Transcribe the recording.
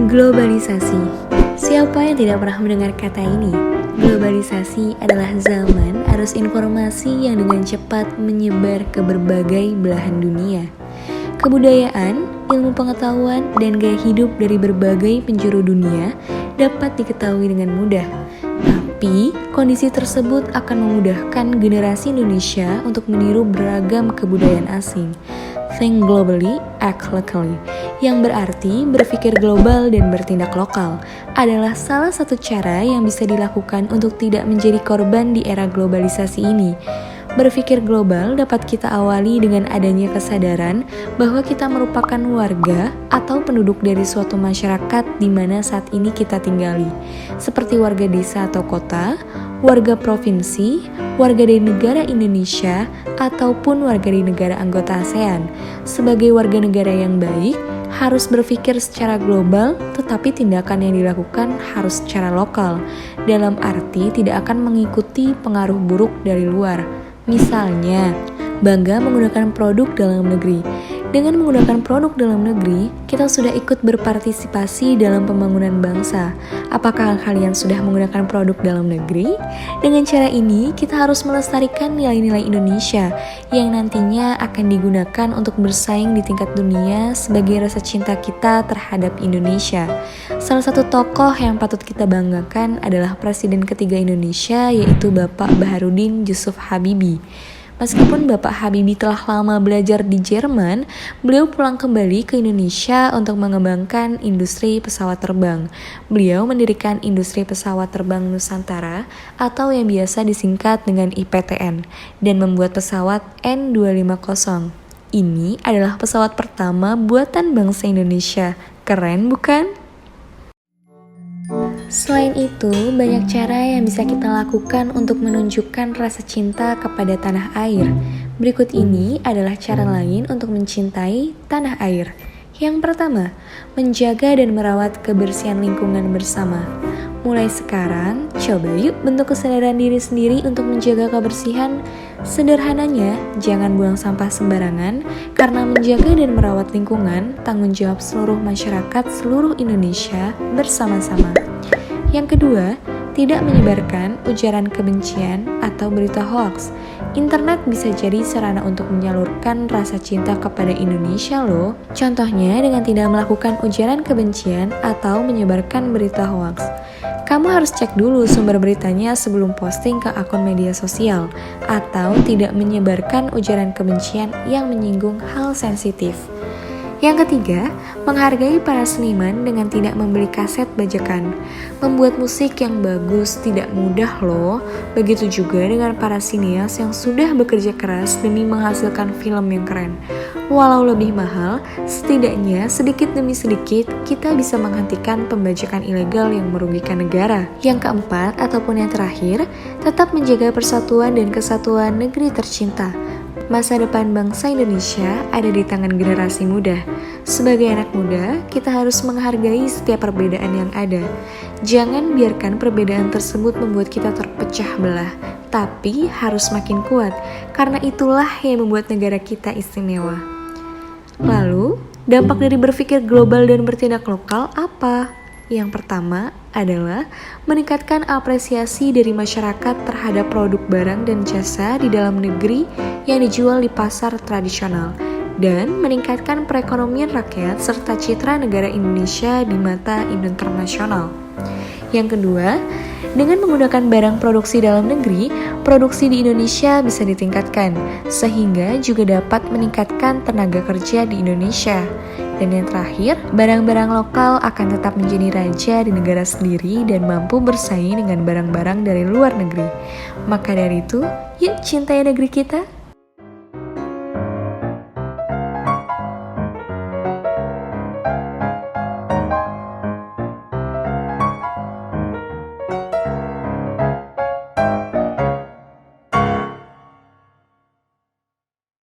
Globalisasi. Siapa yang tidak pernah mendengar kata ini? Globalisasi adalah zaman arus informasi yang dengan cepat menyebar ke berbagai belahan dunia. Kebudayaan, ilmu pengetahuan, dan gaya hidup dari berbagai penjuru dunia dapat diketahui dengan mudah. Tapi, kondisi tersebut akan memudahkan generasi Indonesia untuk meniru beragam kebudayaan asing. Think globally, act locally, yang berarti berpikir global dan bertindak lokal, adalah salah satu cara yang bisa dilakukan untuk tidak menjadi korban di era globalisasi ini. Berpikir global dapat kita awali dengan adanya kesadaran bahwa kita merupakan warga atau penduduk dari suatu masyarakat di mana saat ini kita tinggali, seperti warga desa atau kota, warga provinsi, warga dari negara Indonesia, ataupun warga dari negara anggota ASEAN. Sebagai warga negara yang baik, harus berpikir secara global, tetapi tindakan yang dilakukan harus secara lokal, dalam arti tidak akan mengikuti pengaruh buruk dari luar. Misalnya, bangga menggunakan produk dalam negeri. Dengan menggunakan produk dalam negeri, kita sudah ikut berpartisipasi dalam pembangunan bangsa. Apakah kalian sudah menggunakan produk dalam negeri? Dengan cara ini, kita harus melestarikan nilai-nilai Indonesia yang nantinya akan digunakan untuk bersaing di tingkat dunia sebagai rasa cinta kita terhadap Indonesia. Salah satu tokoh yang patut kita banggakan adalah Presiden ketiga Indonesia, yaitu Bapak Baharudin Yusuf Habibie. Meskipun Bapak Habibie telah lama belajar di Jerman, beliau pulang kembali ke Indonesia untuk mengembangkan industri pesawat terbang. Beliau mendirikan industri pesawat terbang Nusantara atau yang biasa disingkat dengan IPTN dan membuat pesawat N250. Ini adalah pesawat pertama buatan bangsa Indonesia. Keren bukan? Selain itu, banyak cara yang bisa kita lakukan untuk menunjukkan rasa cinta kepada tanah air. Berikut ini adalah cara lain untuk mencintai tanah air. Yang pertama, menjaga dan merawat kebersihan lingkungan bersama. Mulai sekarang, coba yuk bentuk kesadaran diri sendiri untuk menjaga kebersihan. Sederhananya, jangan buang sampah sembarangan, karena menjaga dan merawat lingkungan tanggung jawab seluruh masyarakat seluruh Indonesia bersama-sama. Yang kedua, tidak menyebarkan ujaran kebencian atau berita hoaks. Internet bisa jadi sarana untuk menyalurkan rasa cinta kepada Indonesia loh. Contohnya dengan tidak melakukan ujaran kebencian atau menyebarkan berita hoaks. Kamu harus cek dulu sumber beritanya sebelum posting ke akun media sosial, atau tidak menyebarkan ujaran kebencian yang menyinggung hal sensitif. Yang ketiga, menghargai para seniman dengan tidak membeli kaset bajakan. Membuat musik yang bagus tidak mudah loh. Begitu juga dengan para sineas yang sudah bekerja keras demi menghasilkan film yang keren. Walau lebih mahal, setidaknya sedikit demi sedikit kita bisa menghentikan pembajakan ilegal yang merugikan negara. Yang keempat ataupun yang terakhir, tetap menjaga persatuan dan kesatuan negeri tercinta. Masa depan bangsa Indonesia ada di tangan generasi muda. Sebagai anak muda, kita harus menghargai setiap perbedaan yang ada. Jangan biarkan perbedaan tersebut membuat kita terpecah belah, tapi harus makin kuat, karena itulah yang membuat negara kita istimewa. Lalu, dampak dari berpikir global dan bertindak lokal apa? Yang pertama adalah meningkatkan apresiasi dari masyarakat terhadap produk barang dan jasa di dalam negeri yang dijual di pasar tradisional, dan meningkatkan perekonomian rakyat serta citra negara Indonesia di mata internasional. Yang kedua, dengan menggunakan barang produksi dalam negeri, produksi di Indonesia bisa ditingkatkan, sehingga juga dapat meningkatkan tenaga kerja di Indonesia. Dan yang terakhir, barang-barang lokal akan tetap menjadi raja di negara sendiri dan mampu bersaing dengan barang-barang dari luar negeri. Maka dari itu, yuk cintai negeri kita.